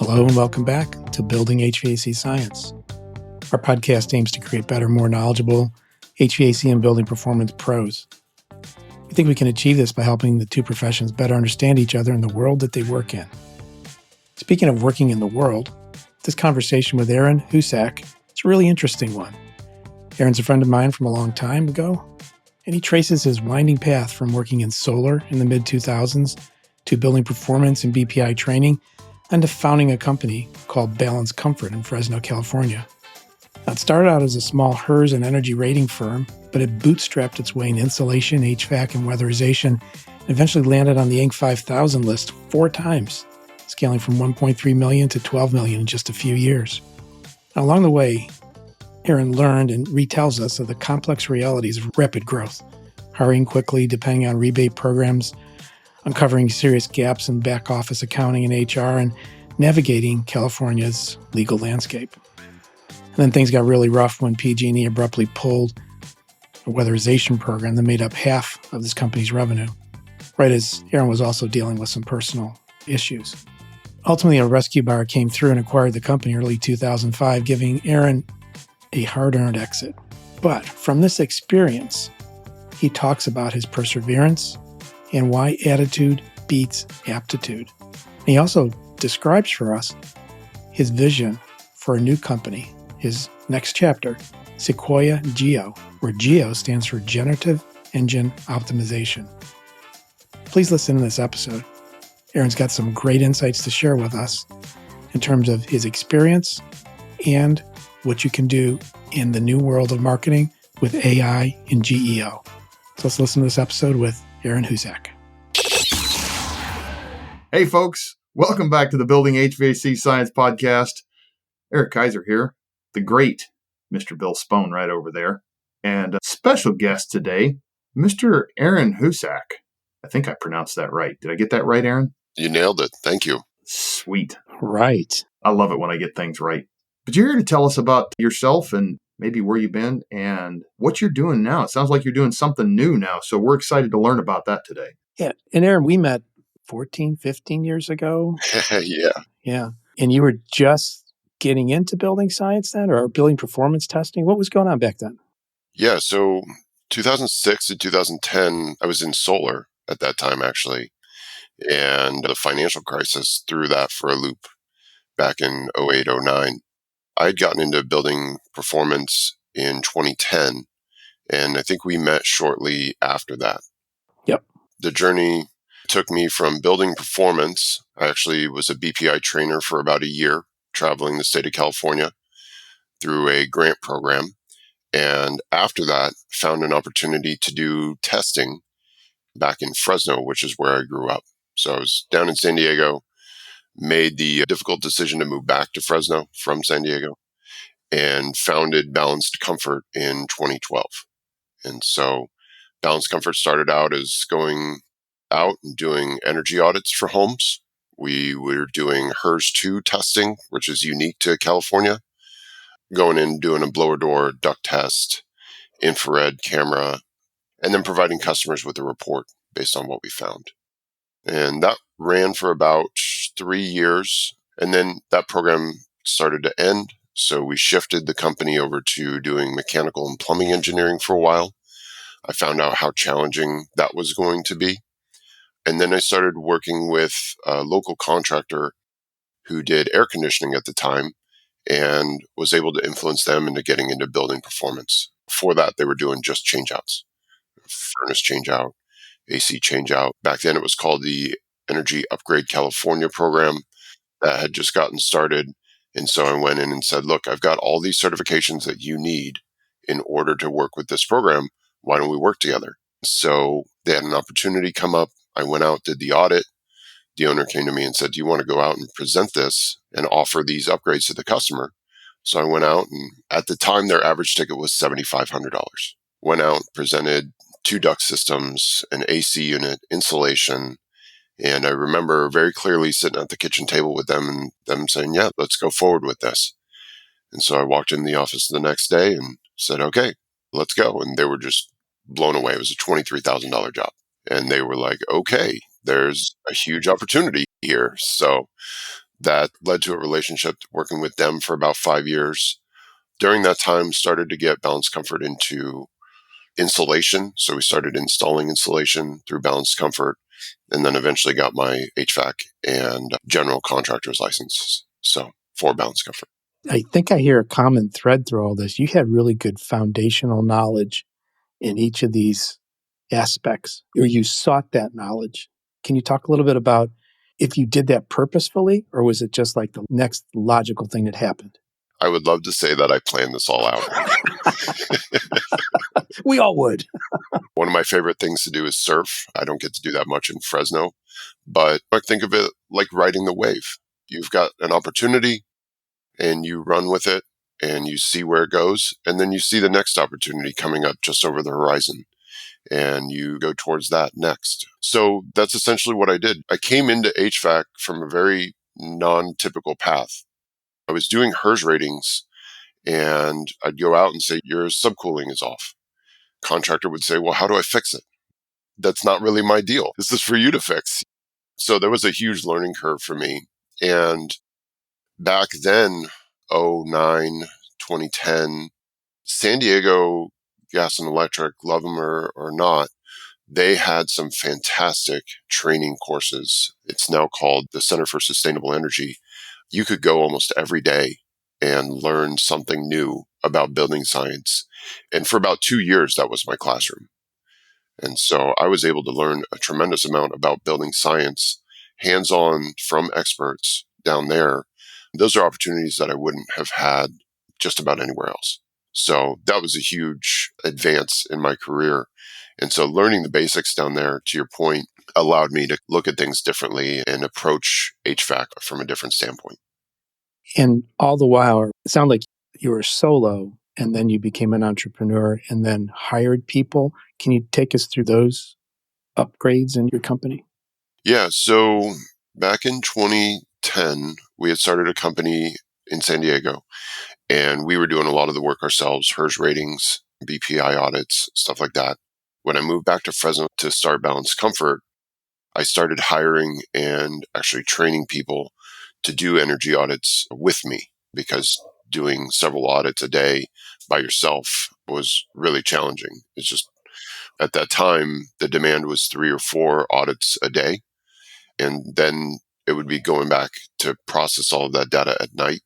Hello and welcome back to Building HVAC Science. Our podcast aims to create better, more knowledgeable HVAC and building performance pros. We think we can achieve this by helping the two professions better understand each other and the world that they work in. Speaking of working in the world, this conversation with Aaron Husak is a really interesting one. Aaron's a friend of mine from a long time ago, and he traces his winding path from working in solar in the mid-2000s to building performance and BPI training and to founding a company called Balance Comfort in Fresno, California. Now, it started out as a small HERS and energy rating firm, but it bootstrapped its way in insulation, HVAC, and weatherization, and eventually landed on the Inc. 5000 list 4 times, scaling from 1.3 million to 12 million in just a few years. Now, along the way, Aaron learned and retells us of the complex realities of rapid growth, hiring quickly, depending on rebate programs, uncovering serious gaps in back office accounting and HR, and navigating California's legal landscape. And then things got really rough when PG&E abruptly pulled a weatherization program that made up half of this company's revenue, right as Aaron was also dealing with some personal issues. Ultimately, a rescue buyer came through and acquired the company early 2005, giving Aaron a hard-earned exit. But from this experience, he talks about his perseverance and why attitude beats aptitude. And he also describes for us his vision for a new company, his next chapter, Sequoia Geo, where Geo stands for Generative Engine Optimization. Please listen to this episode. Aaron's got some great insights to share with us in terms of his experience and what you can do in the new world of marketing with AI and GEO. So let's listen to this episode with Aaron Husak. Hey folks, welcome back to the Building HVAC Science podcast. Eric Kaiser here, the great Mr. Bill Spohn right over there, and a special guest today, Mr. Aaron Husak. I think I pronounced that right. Did I get that right, Aaron? You nailed it. Thank you. Sweet. Right. I love it when I get things right. But you're here to tell us about yourself and maybe where you've been and what you're doing now. It sounds like you're doing something new now, so we're excited to learn about that today. Yeah. And Aaron, we met 14, 15 years ago. Yeah. Yeah. And you were just getting into building science then, or building performance testing? What was going on back then? Yeah. So 2006 to 2010, I was in solar at that time, actually. And the financial crisis threw that for a loop back in 08, 09. I'd gotten into building performance in 2010, and I think we met shortly after that. Yep. The journey took me from building performance. I actually was a BPI trainer for about a year, traveling the state of California through a grant program. And after that, found an opportunity to do testing back in Fresno, which is where I grew up. So I was down in San Diego, made the difficult decision to move back to Fresno from San Diego, and founded Balanced Comfort in 2012. And so Balanced Comfort started out as going out and doing energy audits for homes. We were doing HERS 2 testing, which is unique to California, going in doing a blower door duct test, infrared camera, and then providing customers with a report based on what we found. And that ran for about 3 years. And then that program started to end. So we shifted the company over to doing mechanical and plumbing engineering for a while. I found out how challenging that was going to be. And then I started working with a local contractor who did air conditioning at the time and was able to influence them into getting into building performance. Before that, they were doing just changeouts, furnace changeout, AC changeout. Back then, it was called the Energy Upgrade California program that had just gotten started. And so I went in and said, look, I've got all these certifications that you need in order to work with this program. Why don't we work together? So they had an opportunity come up. I went out, did the audit. The owner came to me and said, do you want to go out and present this and offer these upgrades to the customer? So I went out, and at the time, their average ticket was $7,500. Went out, presented 2 duct systems, an AC unit, insulation. And I remember very clearly sitting at the kitchen table with them and them saying, yeah, let's go forward with this. And so I walked in the office the next day and said, okay, let's go. And they were just blown away. It was a $23,000 job. And they were like, okay, there's a huge opportunity here. So That led to a relationship working with them for about 5 years. During that time, started to get Balanced Comfort into installation. So we started installing insulation through Balanced Comfort, and then eventually got my HVAC and general contractor's license. So for Balanced Comfort. I think I hear a common thread through all this. You had really good foundational knowledge in each of these aspects, or you sought that knowledge. Can you talk a little bit about if you did that purposefully, or was it just like the next logical thing that happened? I would love to say that I planned this all out. We all would. One of my favorite things to do is surf. I don't get to do that much in Fresno, but I think of it like riding the wave. You've got an opportunity and you run with it and you see where it goes. And then you see the next opportunity coming up just over the horizon and you go towards that next. So that's essentially what I did. I came into HVAC from a very non-typical path. I was doing HERS ratings and I'd go out and say, your subcooling is off. Contractor would say, well, how do I fix it? That's not really my deal. This is for you to fix. So there was a huge learning curve for me. And back then, 09, 2010, San Diego Gas and Electric, love them or not, they had some fantastic training courses. It's now called the Center for Sustainable Energy. You could go almost every day and learn something new about building science. And for about 2 years, that was my classroom. And so I was able to learn a tremendous amount about building science, hands-on from experts down there. Those are opportunities that I wouldn't have had just about anywhere else. So that was a huge advance in my career. And so learning the basics down there, to your point, allowed me to look at things differently and approach HVAC from a different standpoint. And all the while, it sounded like you were solo and then you became an entrepreneur and then hired people. Can you take us through those upgrades in your company? Yeah. So back in 2010, we had started a company in San Diego and we were doing a lot of the work ourselves, HERS ratings, BPI audits, stuff like that. When I moved back to Fresno to start Balanced Comfort, I started hiring and actually training people to do energy audits with me, because doing several audits a day by yourself was really challenging. It's just at that time, the demand was 3 or 4 audits a day. And then it would be going back to process all of that data at night.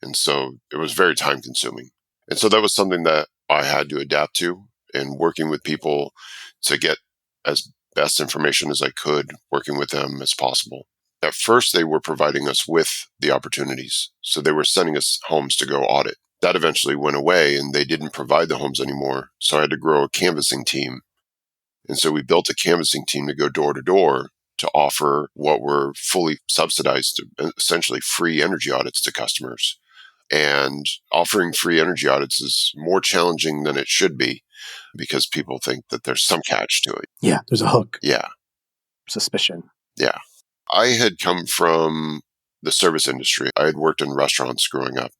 And so it was very time consuming. And so that was something that I had to adapt to, and working with people to get as best information as I could, working with them as possible. At first, they were providing us with the opportunities. So they were sending us homes to go audit. That eventually went away and they didn't provide the homes anymore. So I had to grow a canvassing team. And so we built a canvassing team to go door to door to offer what were fully subsidized, essentially free energy audits to customers. And offering free energy audits is more challenging than it should be, because people think that there's some catch to it. Yeah, there's a hook. Yeah. Suspicion. Yeah. I had come from the service industry. I had worked in restaurants growing up.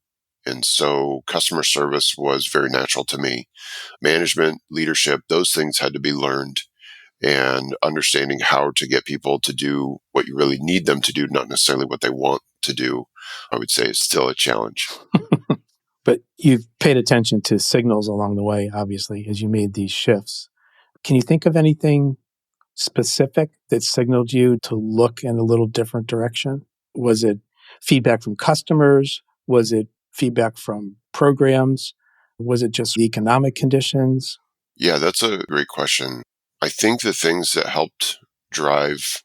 And so customer service was very natural to me. Management, leadership, those things had to be learned. And understanding how to get people to do what you really need them to do, not necessarily what they want to do, I would say is still a challenge. But you've paid attention to signals along the way, obviously, as you made these shifts. Can you think of anything specific that signaled you to look in a little different direction? Was it feedback from customers? Was it feedback from programs? Was it just economic conditions? Yeah, that's a great question. I think the things that helped drive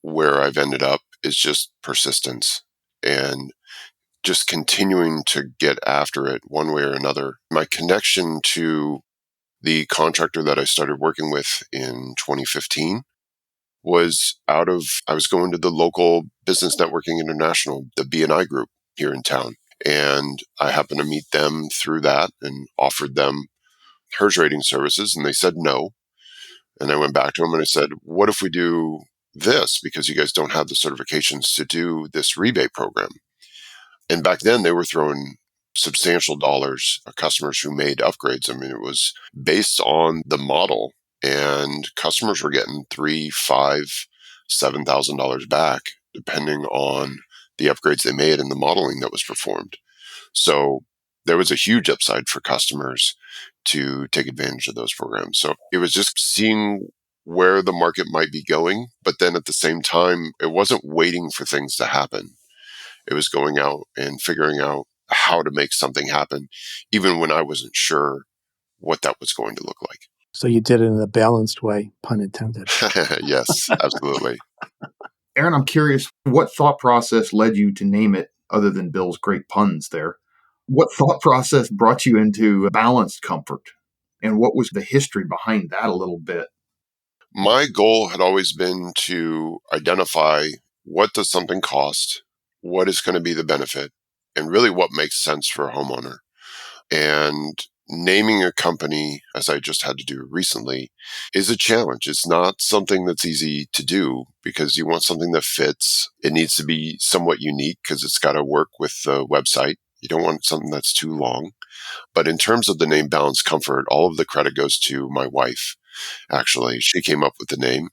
where I've ended up is just persistence and just continuing to get after it one way or another. My connection to the contractor that I started working with in 2015 was I was going to the local Business Networking International, the B&I group here in town. And I happened to meet them through that and offered them HERS rating services, and they said no. And I went back to them and I said, what if we do this? Because you guys don't have the certifications to do this rebate program. And back then they were throwing substantial dollars at customers who made upgrades. I mean, it was based on the model, and customers were getting $3,000, $5,000, $7,000 back, depending on the upgrades they made and the modeling that was performed. So there was a huge upside for customers to take advantage of those programs. So it was just seeing where the market might be going, but then at the same time, it wasn't waiting for things to happen. It was going out and figuring out how to make something happen, even when I wasn't sure what that was going to look like. So you did it in a balanced way, pun intended. Yes, absolutely. Aaron, I'm curious, what thought process led you to name it, other than Bill's great puns there? What thought process brought you into balanced comfort? And what was the history behind that a little bit? My goal had always been to identify what does something cost, what is going to be the benefit, and really what makes sense for a homeowner. And naming a company, as I just had to do recently, is a challenge. It's not something that's easy to do because you want something that fits. It needs to be somewhat unique because it's got to work with the website. You don't want something that's too long. But in terms of the name Balanced Comfort, all of the credit goes to my wife. Actually, she came up with the name.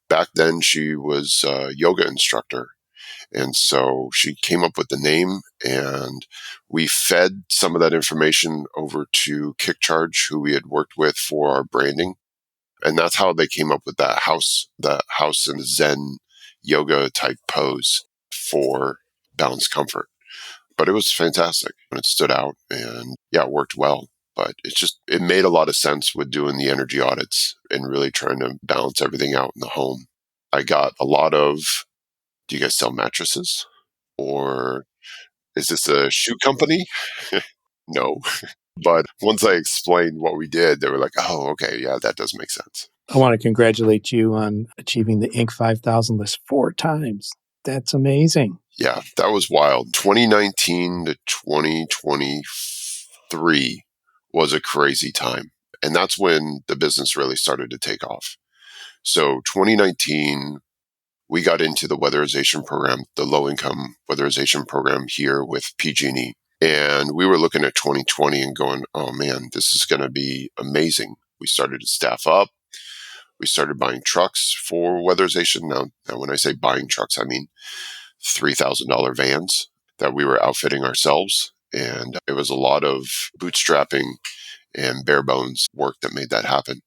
Back then, she was a yoga instructor. And so she came up with the name, and we fed some of that information over to KickCharge, who we had worked with for our branding. And that's how they came up with that house and Zen yoga type pose for Balanced Comfort. But it was fantastic and it stood out, and yeah, it worked well. But it made a lot of sense with doing the energy audits and really trying to balance everything out in the home. I got a lot of, do you guys sell mattresses? Or is this a shoe company? No. But once I explained what we did, they were like, oh, okay, yeah, that does make sense. I want to congratulate you on achieving the Inc. 5000 list 4 times. That's amazing. Yeah, that was wild. 2019 to 2023 was a crazy time. And that's when the business really started to take off. So 2019, we got into the weatherization program, the low-income weatherization program here with PG&E. And we were looking at 2020 and going, oh man, this is going to be amazing. We started to staff up. We started buying trucks for weatherization. Now when I say buying trucks, I mean $3,000 vans that we were outfitting ourselves. And it was a lot of bootstrapping and bare bones work that made that happen.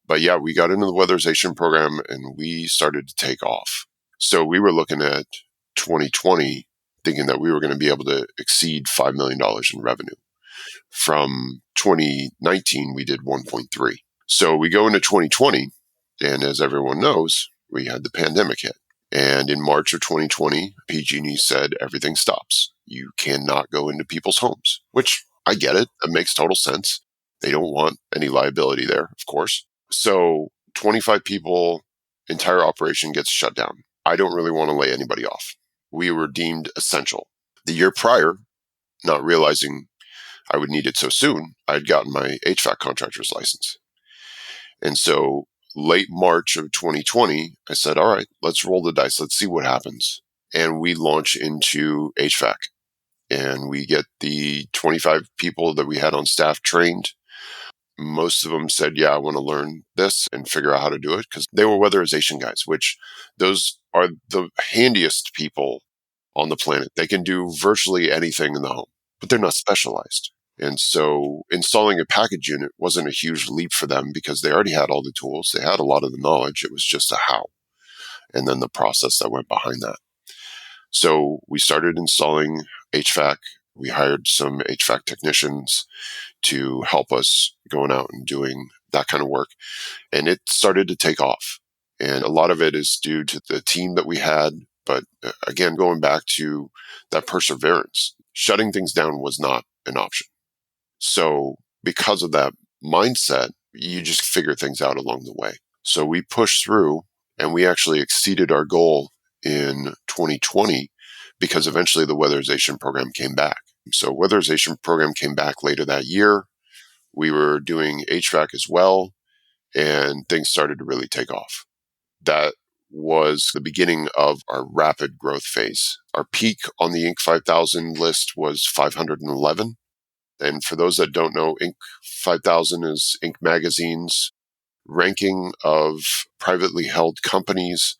But yeah, we got into the weatherization program and we started to take off. So we were looking at 2020 thinking that we were going to be able to exceed $5 million in revenue. From 2019, we did 1.3. So we go into 2020, and as everyone knows, we had the pandemic hit. And in March of 2020, PG&E said everything stops. You cannot go into people's homes, which I get it. It makes total sense. They don't want any liability there, of course. So 25 people, entire operation gets shut down. I don't really want to lay anybody off. We were deemed essential. The year prior, not realizing I would need it so soon, I'd gotten my HVAC contractor's license. And so late March of 2020, I said, all right, let's roll the dice. Let's see what happens. And we launch into HVAC. And we get the 25 people that we had on staff trained. Most of them said, yeah, I want to learn this and figure out how to do it, because they were weatherization guys, which those are the handiest people on the planet. They can do virtually anything in the home, but they're not specialized. And so installing a package unit wasn't a huge leap for them because they already had all the tools. They had a lot of the knowledge. It was just a how, and then the process that went behind that. So we started installing HVAC. We hired some HVAC technicians to help us going out and doing that kind of work. And it started to take off. And a lot of it is due to the team that we had. But again, going back to that perseverance, shutting things down was not an option. So because of that mindset, you just figure things out along the way. So we pushed through, and we actually exceeded our goal in 2020 because eventually the weatherization program came back. So weatherization program came back later that year. We were doing HVAC as well, and things started to really take off. That was the beginning of our rapid growth phase. Our peak on the Inc. 5000 list was 511. And for those that don't know, Inc. 5000 is Inc. Magazine's ranking of privately held companies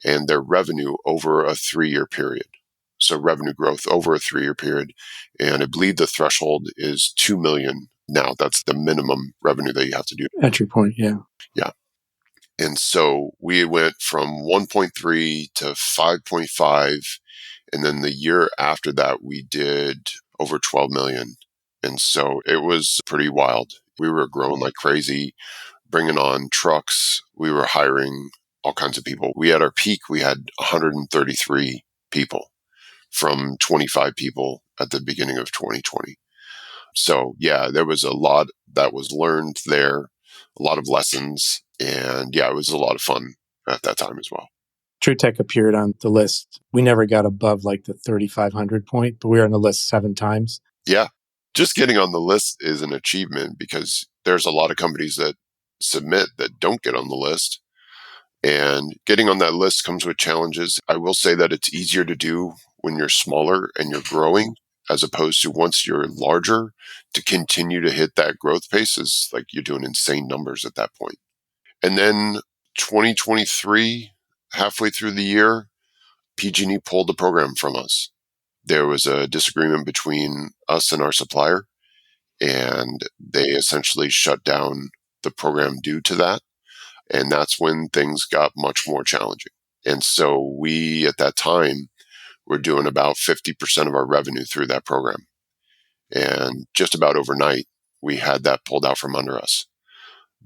and their revenue over a 3-year period. So revenue growth over a 3-year period. And I believe the threshold is 2 million now. That's the minimum revenue that you have to do. Entry point, yeah. Yeah. And so we went from 1.3 to 5.5. And then the year after that, we did over 12 million. And so it was pretty wild. We were growing like crazy, bringing on trucks. We were hiring all kinds of people. We at our peak, we had 133 people from 25 people at the beginning of 2020. So yeah, there was a lot that was learned there, a lot of lessons. And yeah, it was a lot of fun at that time as well. TrueTech appeared on the list. We never got above like the 3,500 point, but we were on the list 7 times. Yeah. Just getting on the list is an achievement because there's a lot of companies that submit that don't get on the list. And getting on that list comes with challenges. I will say that it's easier to do when you're smaller and you're growing, as opposed to once you're larger, to continue to hit that growth pace is like you're doing insane numbers at that point. And then 2023, halfway through the year, PG&E pulled the program from us. There was a disagreement between us and our supplier, and they essentially shut down the program due to that. And that's when things got much more challenging. And so we, at that time, were doing about 50% of our revenue through that program. And just about overnight, we had that pulled out from under us.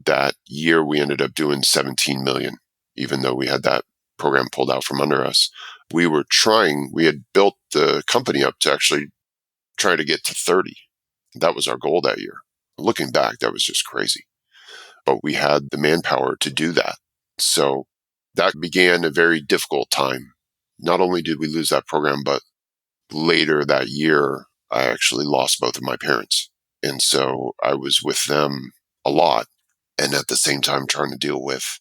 That year, we ended up doing 17 million, even though we had that program pulled out from under us. We had built the company up to actually try to get to 30. That was our goal that year. Looking back, that was just crazy. But we had the manpower to do that. So that began a very difficult time. Not only did we lose that program, but later that year, I actually lost both of my parents. And so I was with them a lot. And at the same time, trying to deal with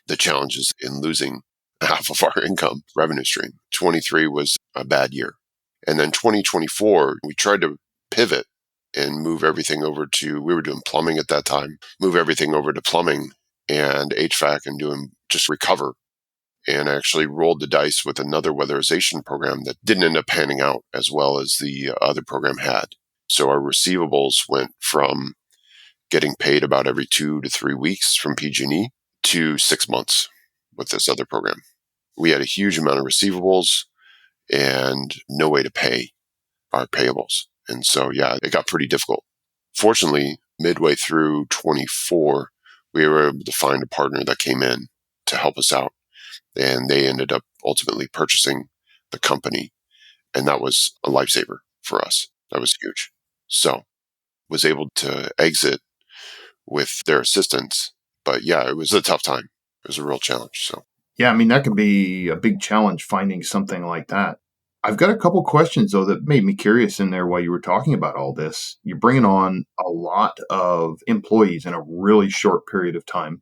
the challenges in losing half of our income revenue stream. 23 was a bad year. And then 2024, we tried to pivot and move everything over to, we were doing plumbing at that time, move everything over to plumbing and HVAC and just recover. And I actually rolled the dice with another weatherization program that didn't end up panning out as well as the other program had. So our receivables went from getting paid about every 2 to 3 weeks from PG&E to 6 months with this other program. We had a huge amount of receivables and no way to pay our payables. And so, yeah, it got pretty difficult. Fortunately, midway through 24, we were able to find a partner that came in to help us out. And they ended up ultimately purchasing the company. And that was a lifesaver for us. That was huge. So was able to exit with their assistance. But yeah, it was a tough time. It was a real challenge. So yeah, I mean, that can be a big challenge finding something like that. I've got a couple questions, though, that made me curious in there while you were talking about all this. You're bringing on a lot of employees in a really short period of time.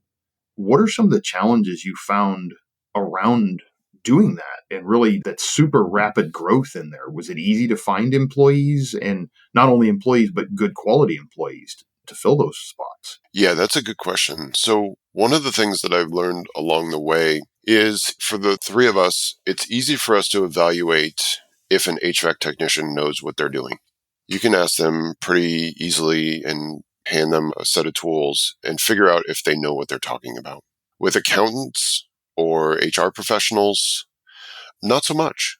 What are some of the challenges you found around doing that and really that super rapid growth in there? Was it easy to find employees, and not only employees, but good quality employees to fill those spots? yeah, that's a good question. So one of the things that I've learned along the way is for the three of us, it's easy for us to evaluate if an HVAC technician knows what they're doing. You can ask them pretty easily and hand them a set of tools and figure out if they know what they're talking about. With accountants or HR professionals, not so much.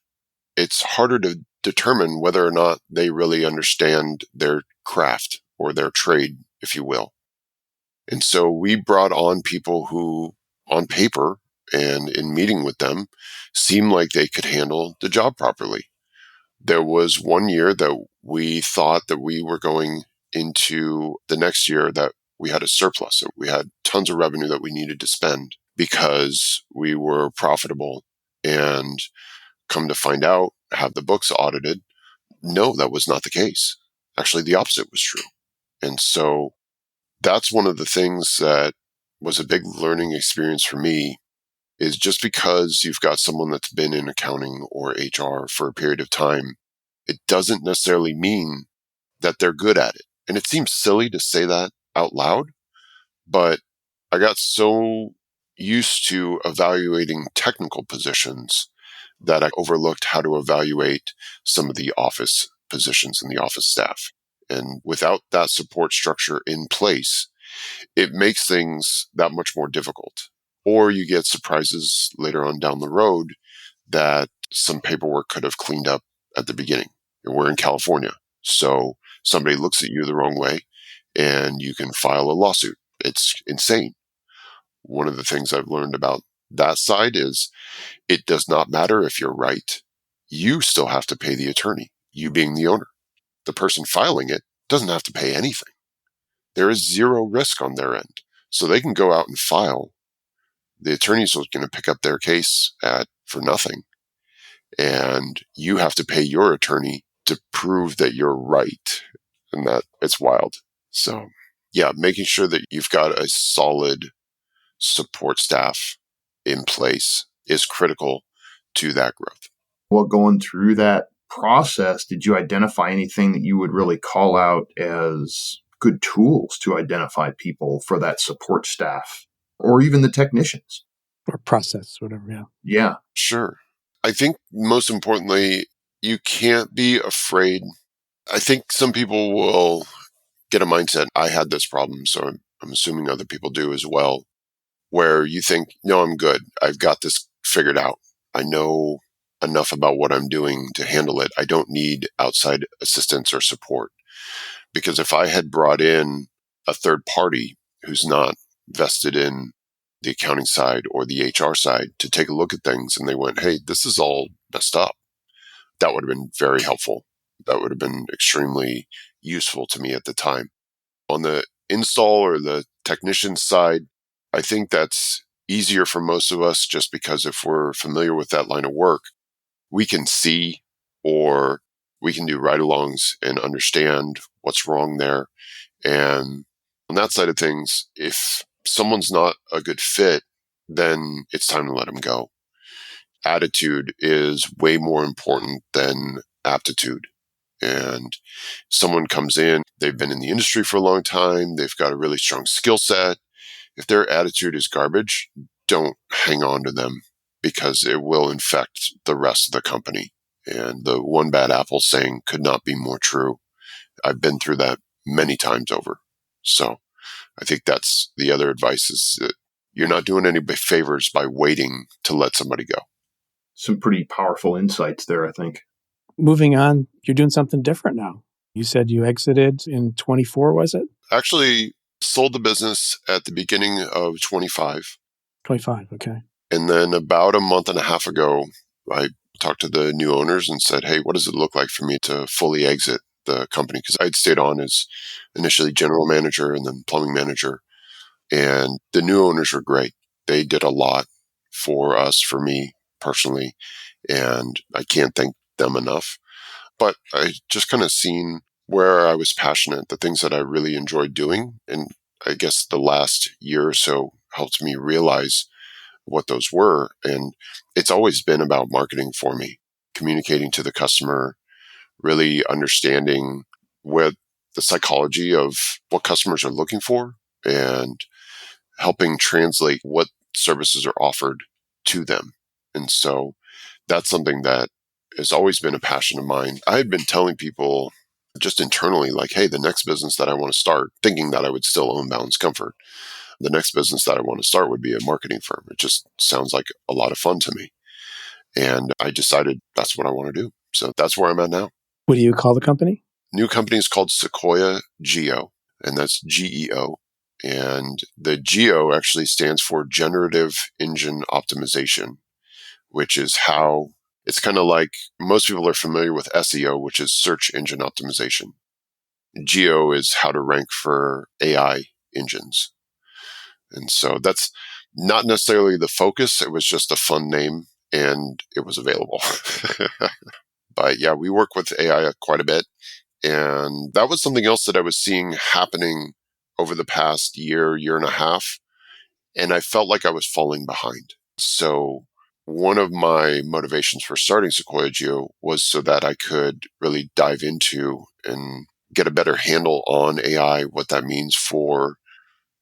It's harder to determine whether or not they really understand their craft or their trade, if you will. And so we brought on people who, on paper and in meeting with them, seemed like they could handle the job properly. There was one year that we thought that we were going into the next year that we had a surplus. So we had tons of revenue that we needed to spend because we were profitable. And come to find out, have the books audited. No, that was not the case. Actually, the opposite was true. And so that's one of the things that was a big learning experience for me, is just because you've got someone that's been in accounting or HR for a period of time, it doesn't necessarily mean that they're good at it. And it seems silly to say that out loud, but I got so used to evaluating technical positions that I overlooked how to evaluate some of the office positions and the office staff. And without that support structure in place, it makes things that much more difficult. Or you get surprises later on down the road that some paperwork could have cleaned up at the beginning. And we're in California, so somebody looks at you the wrong way and you can file a lawsuit. It's insane. One of the things I've learned about that side is it does not matter if you're right. You still have to pay the attorney, you being the owner. The person filing it doesn't have to pay anything. There is zero risk on their end. So they can go out and file. The attorney's going to pick up their case for nothing. And you have to pay your attorney to prove that you're right. And that it's wild. So yeah, making sure that you've got a solid support staff in place is critical to that growth. Well, going through that process, did you identify anything that you would really call out as good tools to identify people for that support staff or even the technicians? Or process, whatever, yeah. Yeah. Sure. I think most importantly, you can't be afraid. I think some people will get a mindset, I had this problem, so I'm assuming other people do as well, where you think, no, I'm good. I've got this figured out. I know enough about what I'm doing to handle it. I don't need outside assistance or support. Because if I had brought in a third party who's not vested in the accounting side or the HR side to take a look at things and they went, hey, this is all messed up, that would have been very helpful. That would have been extremely useful to me at the time. On the install or the technician side, I think that's easier for most of us just because if we're familiar with that line of work, we can see or we can do ride-alongs and understand what's wrong there. And on that side of things, if someone's not a good fit, then it's time to let them go. Attitude is way more important than aptitude. And someone comes in, they've been in the industry for a long time, they've got a really strong skill set. If their attitude is garbage, don't hang on to them because it will infect the rest of the company. And the one bad apple saying could not be more true. I've been through that many times over. So I think that's the other advice is that you're not doing any favors by waiting to let somebody go. Some pretty powerful insights there, I think. Moving on, you're doing something different now. You said you exited in 24, was it? Actually, sold the business at the beginning of 25. 25, okay. And then about a month and a half ago, I talked to the new owners and said, hey, what does it look like for me to fully exit the company? Because I'd stayed on as initially general manager and then plumbing manager. And the new owners were great. They did a lot for us, for me personally, and I can't thank them enough. But I just kind of seen where I was passionate, the things that I really enjoyed doing. And I guess the last year or so helped me realize what those were. And it's always been about marketing for me, communicating to the customer, really understanding what the psychology of what customers are looking for and helping translate what services are offered to them. And so that's something that has always been a passion of mine. I had been telling people just internally, like, hey, the next business that I want to start, thinking that I would still own Balance Comfort, the next business that I want to start would be a marketing firm. It just sounds like a lot of fun to me. And I decided that's what I want to do. So that's where I'm at now. What do you call the company? New company is called Sequoia Geo, and that's GEO. And the GEO actually stands for Generative Engine Optimization, which is how it's kind of like most people are familiar with SEO, which is search engine optimization. Geo is how to rank for AI engines. And so that's not necessarily the focus. It was just a fun name and it was available. But yeah, we work with AI quite a bit. And that was something else that I was seeing happening over the past year, year and a half. And I felt like I was falling behind. So one of my motivations for starting Sequoia Geo was so that I could really dive into and get a better handle on AI, what that means for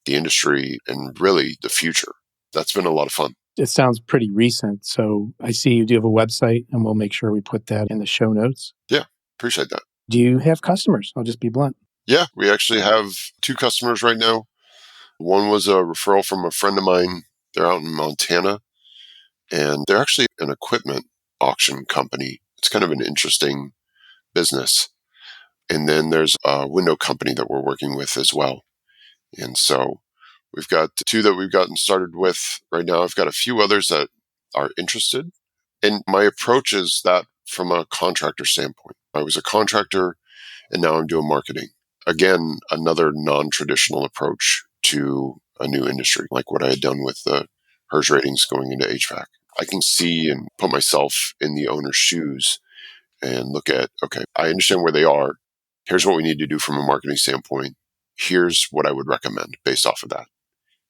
the industry and really the future. That's been a lot of fun. It sounds pretty recent. So I see you do have a website, and we'll make sure we put that in the show notes. Yeah, appreciate that. Do you have customers? I'll just be blunt. Yeah, we actually have 2 customers right now. One was a referral from a friend of mine. They're out in Montana, and they're actually an equipment auction company. It's kind of an interesting business. And then there's a window company that we're working with as well. And so we've got 2 that we've gotten started with right now. I've got a few others that are interested. And my approach is that from a contractor standpoint. I was a contractor and now I'm doing marketing. Again, another non-traditional approach to a new industry, like what I had done with the HERS ratings going into HVAC. I can see and put myself in the owner's shoes and look at, okay, I understand where they are. Here's what we need to do from a marketing standpoint. Here's what I would recommend based off of that,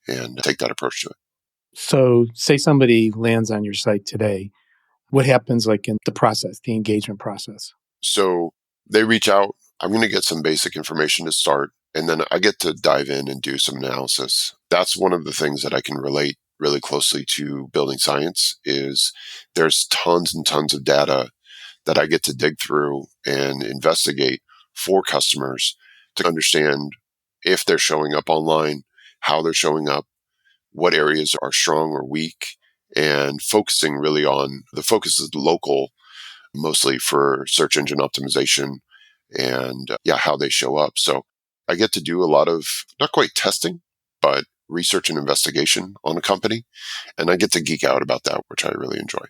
and take that approach to it. So say somebody lands on your site today. What happens like in the process, the engagement process? So they reach out. I'm going to get some basic information to start, and then I get to dive in and do some analysis. That's one of the things that I can relate really closely to building science is there's tons and tons of data that I get to dig through and investigate for customers to understand if they're showing up online, how they're showing up, what areas are strong or weak, and focusing really on the focus is local, mostly for search engine optimization and how they show up. So I get to do a lot of not quite testing, but research and investigation on a company. And I get to geek out about that, which I really enjoy.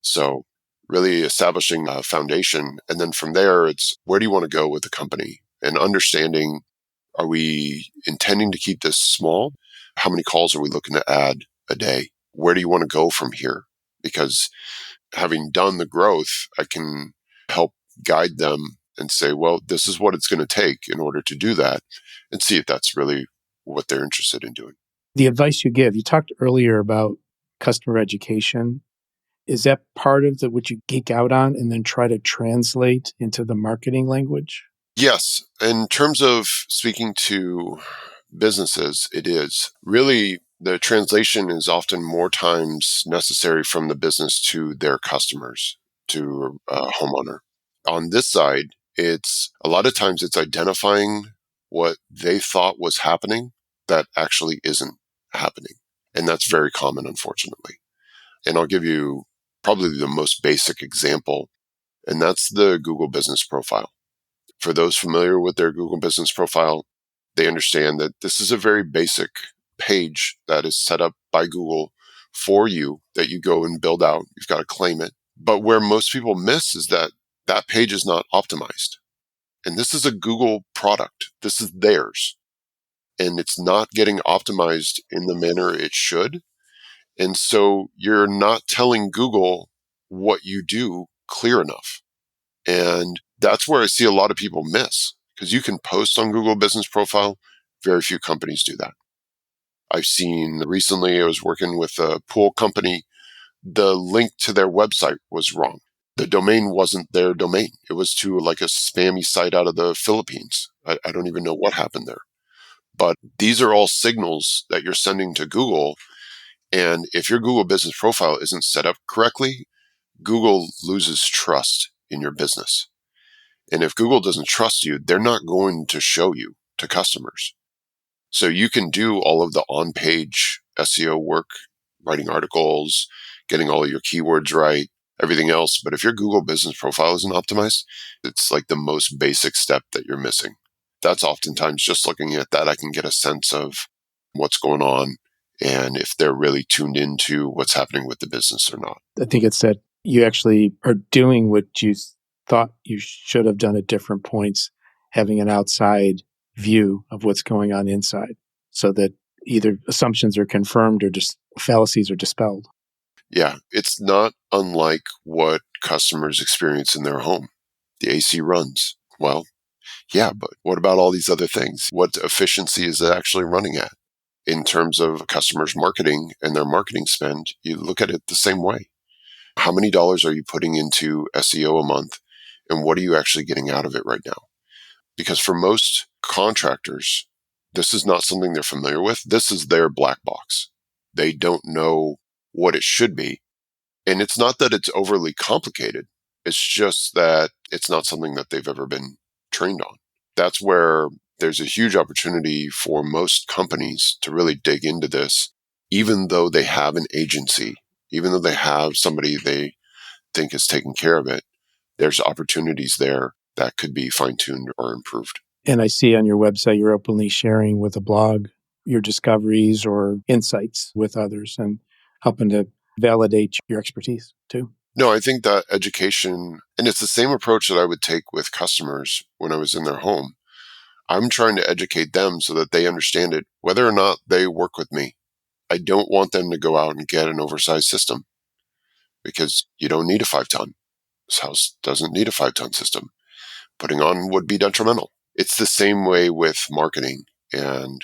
So really establishing a foundation. And then from there, it's where do you want to go with the company and understanding, are we intending to keep this small? How many calls are we looking to add a day? Where do you want to go from here? Because having done the growth, I can help guide them and say, well, this is what it's going to take in order to do that, and see if that's really what they're interested in doing. The advice you give, you talked earlier about customer education. Is that part of what you geek out on and then try to translate into the marketing language? Yes. In terms of speaking to businesses, it is. Really, the translation is often more times necessary from the business to their customers, to a homeowner. On this side, it's a lot of times it's identifying what they thought was happening that actually isn't happening. And that's very common, unfortunately. And I'll give you probably the most basic example, and that's the Google Business Profile. For those familiar with their Google Business Profile, they understand that this is a very basic page that is set up by Google for you that you go and build out. You've got to claim it. But where most people miss is that that page is not optimized. And this is a Google product. This is theirs. And it's not getting optimized in the manner it should. And so you're not telling Google what you do clear enough. And that's where I see a lot of people miss, because you can post on Google Business Profile. Very few companies do that. I've seen recently, I was working with a pool company. The link to their website was wrong. The domain wasn't their domain. It was to like a spammy site out of the Philippines. I don't even know what happened there. But these are all signals that you're sending to Google. And if your Google Business Profile isn't set up correctly, Google loses trust in your business. And if Google doesn't trust you, they're not going to show you to customers. So you can do all of the on-page SEO work, writing articles, getting all of your keywords right, everything else. But if your Google Business Profile isn't optimized, it's like the most basic step that you're missing. That's oftentimes just looking at that, I can get a sense of what's going on and if they're really tuned into what's happening with the business or not. I think it's that you actually are doing what you thought you should have done at different points, having an outside view of what's going on inside so that either assumptions are confirmed or just fallacies are dispelled. Yeah, it's not unlike what customers experience in their home. The AC runs. Well, yeah, but what about all these other things? What efficiency is it actually running at? In terms of customers' marketing and their marketing spend, you look at it the same way. How many dollars are you putting into SEO a month? And what are you actually getting out of it right now? Because for most contractors, this is not something they're familiar with. This is their black box. They don't know what it should be. And it's not that it's overly complicated. It's just that it's not something that they've ever been trained on. That's where there's a huge opportunity for most companies to really dig into this, even though they have an agency, even though they have somebody they think is taking care of it. There's opportunities there that could be fine-tuned or improved. And I see on your website, you're openly sharing with a blog your discoveries or insights with others and helping to validate your expertise too. No, I think that education, and it's the same approach that I would take with customers when I was in their home. I'm trying to educate them so that they understand it, whether or not they work with me. I don't want them to go out and get an oversized system because you don't need a 5-ton. This house doesn't need a 5-ton system. Putting on would be detrimental. It's the same way with marketing and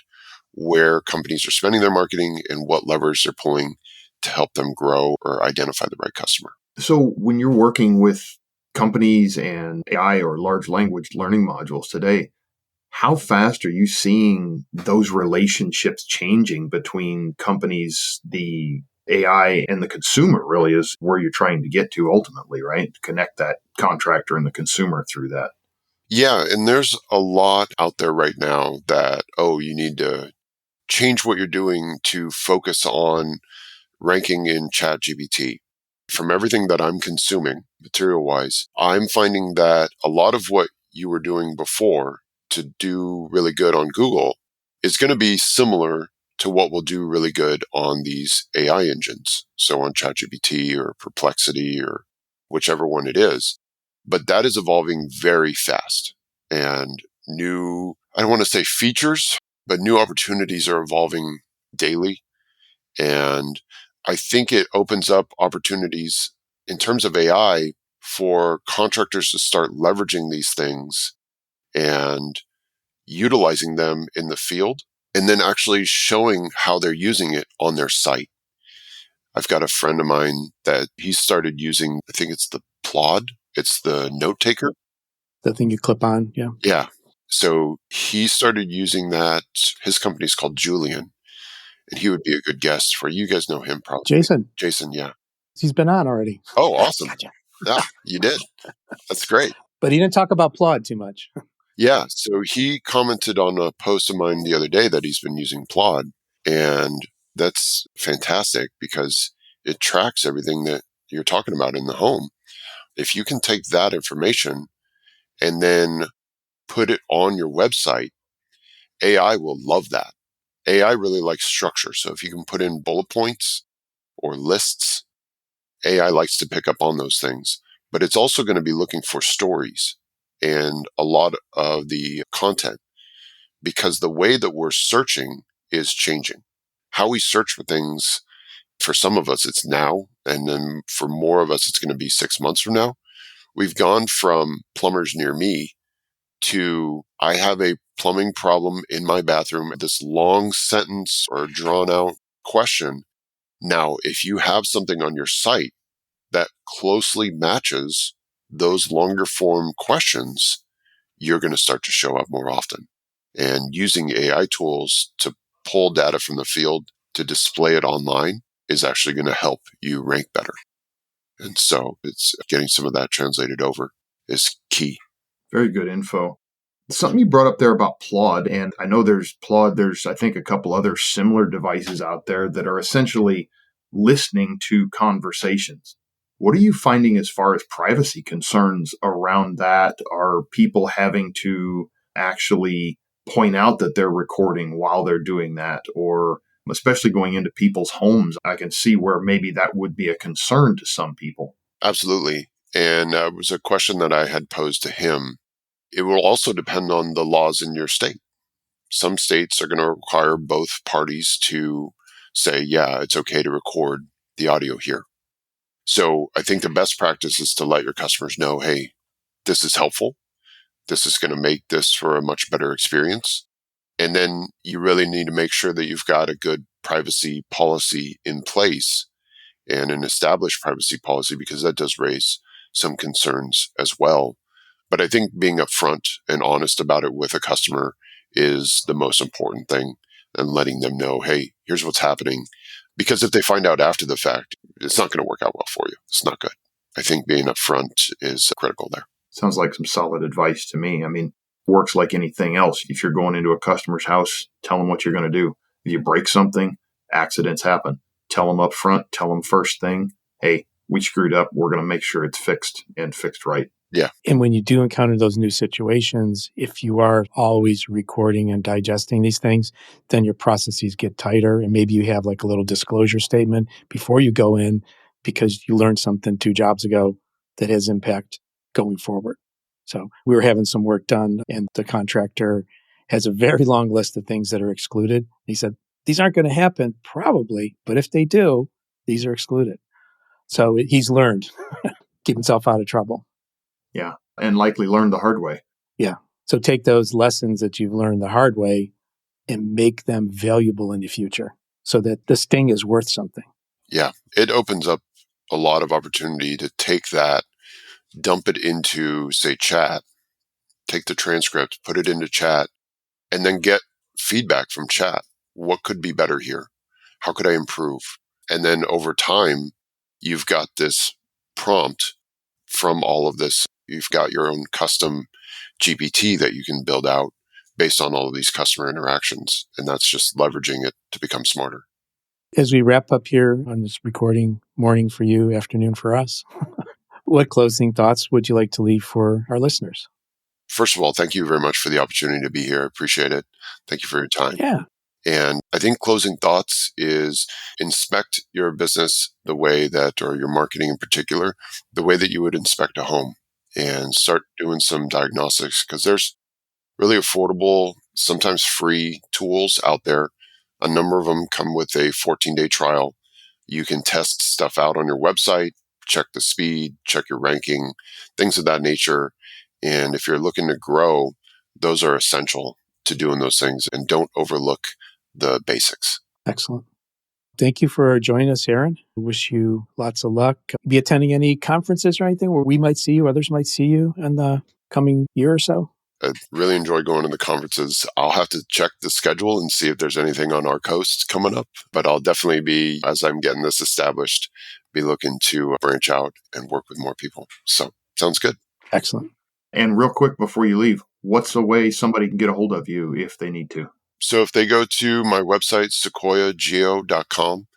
where companies are spending their marketing and what levers they're pulling to help them grow or identify the right customer. So when you're working with companies and AI or large language learning modules today, how fast are you seeing those relationships changing between companies, the AI and the consumer really is where you're trying to get to ultimately, right? Connect that contractor and the consumer through that. Yeah, and there's a lot out there right now that, you need to change what you're doing to focus on ranking in ChatGPT. From everything that I'm consuming, material-wise, I'm finding that a lot of what you were doing before to do really good on Google is going to be similar to what will do really good on these AI engines. So on ChatGPT or Perplexity or whichever one it is. But that is evolving very fast. And new, I don't want to say features, but new opportunities are evolving daily. And I think it opens up opportunities in terms of AI for contractors to start leveraging these things and utilizing them in the field and then actually showing how they're using it on their site. I've got a friend of mine that he started using, I think it's the Plod. It's the note taker. The thing you clip on, yeah. Yeah. So he started using that. His company's called Julian. And he would be a good guest for you. Guys know him probably. Jason, yeah. He's been on already. Oh, awesome. Gotcha. Yeah, you did. That's great. But he didn't talk about Plod too much. Yeah. So he commented on a post of mine the other day that he's been using Plod. And that's fantastic because it tracks everything that you're talking about in the home. If you can take that information and then put it on your website, AI will love that. AI really likes structure. So if you can put in bullet points or lists, AI likes to pick up on those things. But it's also going to be looking for stories and a lot of the content because the way that we're searching is changing. How we search for things, for some of us, it's now. And then for more of us, it's going to be 6 months from now. We've gone from plumbers near me to I have a plumbing problem in my bathroom, this long sentence or drawn out question. Now, if you have something on your site that closely matches those longer form questions, you're going to start to show up more often. And using AI tools to pull data from the field to display it online is actually going to help you rank better. And so it's getting some of that translated over is key. Very good info. Something you brought up there about Plod, and I know there's Plod, there's I think a couple other similar devices out there that are essentially listening to conversations. What are you finding as far as privacy concerns around that? Are people having to actually point out that they're recording while they're doing that? Or especially going into people's homes, I can see where maybe that would be a concern to some people. Absolutely. And it was a question that I had posed to him. It will also depend on the laws in your state. Some states are going to require both parties to say, yeah, it's okay to record the audio here. So I think the best practice is to let your customers know, hey, this is helpful. This is going to make this for a much better experience. And then you really need to make sure that you've got a good privacy policy in place and an established privacy policy because that does raise some concerns as well. But I think being upfront and honest about it with a customer is the most important thing. and letting them know, hey, here's what's happening. Because if they find out after the fact, it's not going to work out well for you. It's not good. I think being upfront is critical there. Sounds like some solid advice to me. I mean, works like anything else. If you're going into a customer's house, tell them what you're going to do. If you break something, accidents happen. Tell them up front, tell them first thing, hey, we screwed up. We're going to make sure it's fixed and fixed right. Yeah. And when you do encounter those new situations, if you are always recording and digesting these things, then your processes get tighter. And maybe you have like a little disclosure statement before you go in because you learned something 2 jobs ago that has impact going forward. So we were having some work done and the contractor has a very long list of things that are excluded. He said, these aren't going to happen probably, but if they do, these are excluded. So he's learned, keep himself out of trouble. Yeah. And likely learned the hard way. Yeah. So take those lessons that you've learned the hard way and make them valuable in the future so that the sting is worth something. Yeah. It opens up a lot of opportunity to take that, dump it into, say, chat, take the transcript, put it into chat, and then get feedback from chat. What could be better here? How could I improve? And then over time, you've got this prompt from all of this. You've got your own custom GPT that you can build out based on all of these customer interactions. And that's just leveraging it to become smarter. As we wrap up here on this recording, morning for you, afternoon for us, what closing thoughts would you like to leave for our listeners? First of all, thank you very much for the opportunity to be here. I appreciate it. Thank you for your time. Yeah. And I think closing thoughts is inspect your business the way that, or your marketing in particular, the way that you would inspect a home, and start doing some diagnostics, because there's really affordable, sometimes free tools out there. A number of them come with a 14-day trial. You can test stuff out on your website, check the speed, check your ranking, things of that nature. And if you're looking to grow, those are essential to doing those things, and don't overlook the basics. Excellent. Thank you for joining us, Aaron. I wish you lots of luck. Be attending any conferences or anything where we might see you, others might see you in the coming year or so? I really enjoy going to the conferences. I'll have to check the schedule and see if there's anything on our coast coming up, but I'll definitely be, as I'm getting this established, be looking to branch out and work with more people. So sounds good. Excellent. And real quick before you leave, what's the way somebody can get a hold of you if they need to? So if they go to my website, sequoiageo.com,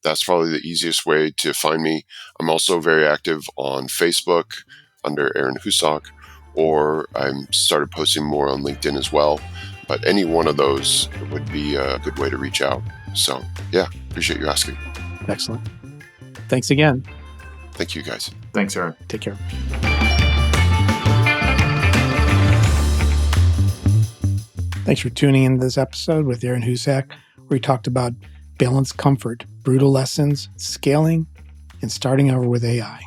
that's probably the easiest way to find me. I'm also very active on Facebook under Aaron Husak, or I'm started posting more on LinkedIn as well. But any one of those would be a good way to reach out. So yeah, appreciate you asking. Excellent. Thanks again. Thank you, guys. Thanks, Aaron. Take care. Thanks for tuning in to this episode with Aaron Husak, where we talked about balanced comfort, brutal lessons, scaling, and starting over with AI.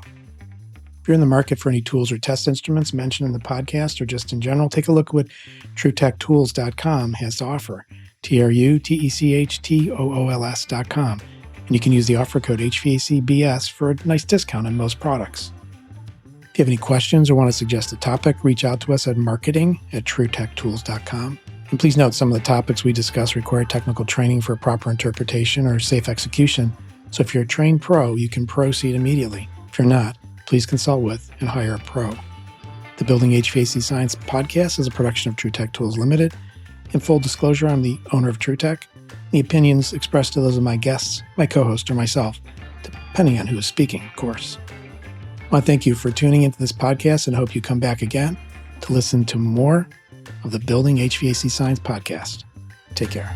If you're in the market for any tools or test instruments mentioned in the podcast or just in general, take a look at what TruTechTools.com has to offer, TruTechTools.com. And you can use the offer code HVACBS for a nice discount on most products. If you have any questions or want to suggest a topic, reach out to us at marketing@TruTechTools.com. And please note, some of the topics we discuss require technical training for proper interpretation or safe execution. So if you're a trained pro, you can proceed immediately. If you're not, please consult with and hire a pro. The Building HVAC Science podcast is a production of TruTech Tools Limited. In full disclosure, I'm the owner of TruTech. The opinions expressed are those of my guests, my co-host, or myself, depending on who is speaking, of course. I want to thank you for tuning into this podcast and hope you come back again to listen to more of the Building HVAC Science podcast. Take care.